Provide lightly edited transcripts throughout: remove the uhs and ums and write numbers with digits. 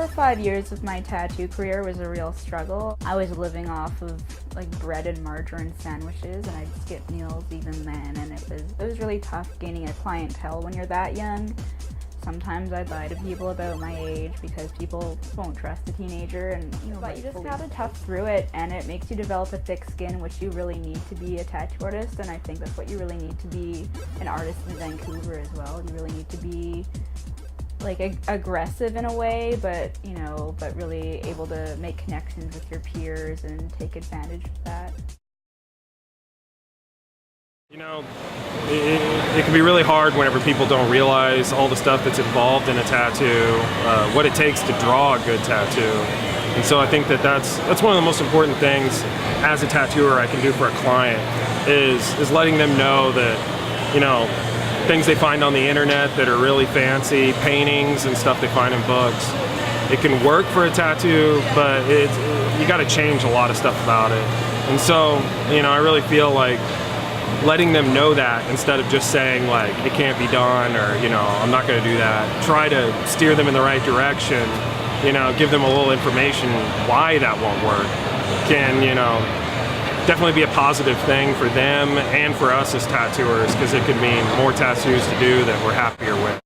or 5 years of my tattoo career was a real struggle. I was living off of like bread and margarine sandwiches, and I'd skip meals even then, and it was really tough gaining a clientele when you're that young. Sometimes I'd lie to people about my age because people won't trust a teenager, and but you just gotta tough through it, and it makes you develop a thick skin, which you really need to be a tattoo artist, and I think that's what you really need to be an artist in Vancouver as well. You really need to be like aggressive in a way, but but really able to make connections with your peers and take advantage of that. It can be really hard whenever people don't realize all the stuff that's involved in a tattoo, what it takes to draw a good tattoo. And so I think that's one of the most important things as a tattooer I can do for a client is letting them know that, things they find on the internet that are really fancy, paintings and stuff they find in books, it can work for a tattoo, but you got to change a lot of stuff about it. And so, I really feel like letting them know that instead of just saying like it can't be done, or I'm not going to do that. Try to steer them in the right direction, give them a little information why that won't work can definitely be a positive thing for them and for us as tattooers, because it could mean more tattoos to do that we're happier with.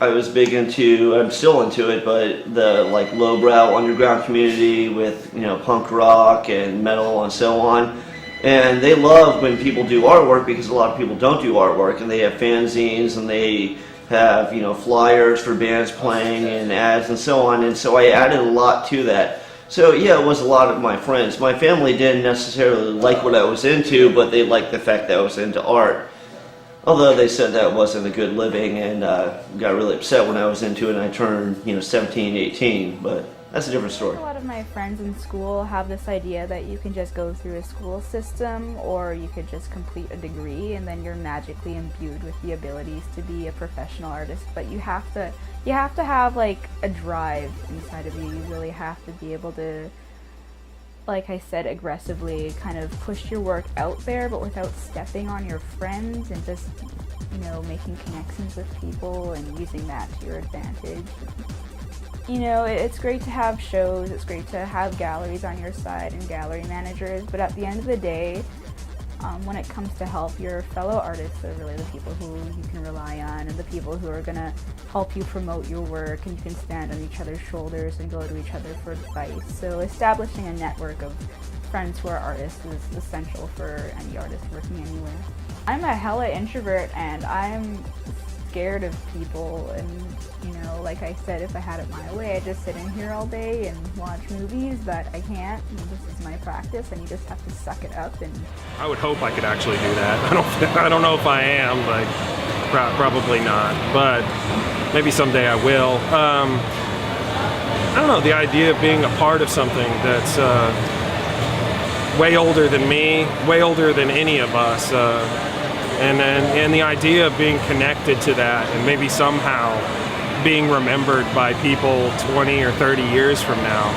I was big into, I'm still into it, but the lowbrow underground community with punk rock and metal and so on. And they love when people do artwork, because a lot of people don't do artwork, and they have fanzines and they have flyers for bands playing and ads and so on. And so I added a lot to that. So yeah, it was a lot of my friends. My family didn't necessarily like what I was into, but they liked the fact that I was into art. Although they said that wasn't a good living, and got really upset when I was into it and I turned 17, 18, but that's a different story. A lot of my friends in school have this idea that you can just go through a school system, or you could just complete a degree and then you're magically imbued with the abilities to be a professional artist. But you have to have like a drive inside of you. You really have to be able to, like I said, aggressively kind of push your work out there, but without stepping on your friends, and just making connections with people and using that to your advantage. It's great to have shows, it's great to have galleries on your side and gallery managers, but at the end of the day, when it comes to help, your fellow artists are really the people who you can rely on, and the people who are going to help you promote your work, and you can stand on each other's shoulders and go to each other for advice. So establishing a network of friends who are artists is essential for any artist working anywhere. I'm a hella introvert, and I'm scared of people, and like I said, if I had it my way, I'd just sit in here all day and watch movies, but I can't. This is my practice, and you just have to suck it up. And I would hope I could actually do that. I don't know if I am, but probably not, but maybe someday I will. I don't know, the idea of being a part of something that's way older than me, way older than any of us, and the idea of being connected to that, and maybe somehow being remembered by people 20 or 30 years from now.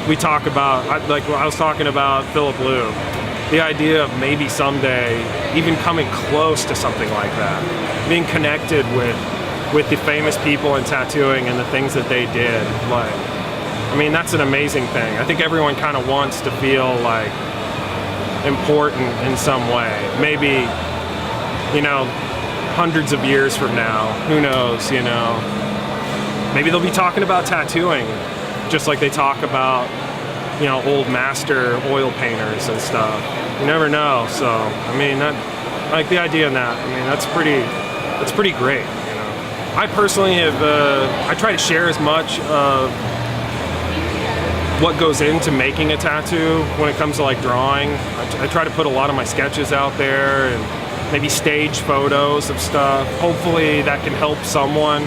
We talk about, like I was talking about Philip Liu, the idea of maybe someday even coming close to something like that, being connected with the famous people in tattooing and the things that they did. That's an amazing thing. I think everyone kind of wants to feel like important in some way. Maybe, hundreds of years from now, who knows, maybe they'll be talking about tattooing just like they talk about, old master oil painters and stuff. You never know. So, I like the idea in that. That's pretty great, I personally have, I try to share as much of what goes into making a tattoo when it comes to drawing. I try to put a lot of my sketches out there, and maybe stage photos of stuff. Hopefully that can help someone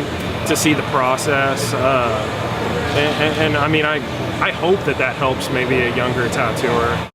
to see the process. I hope that helps maybe a younger tattooer.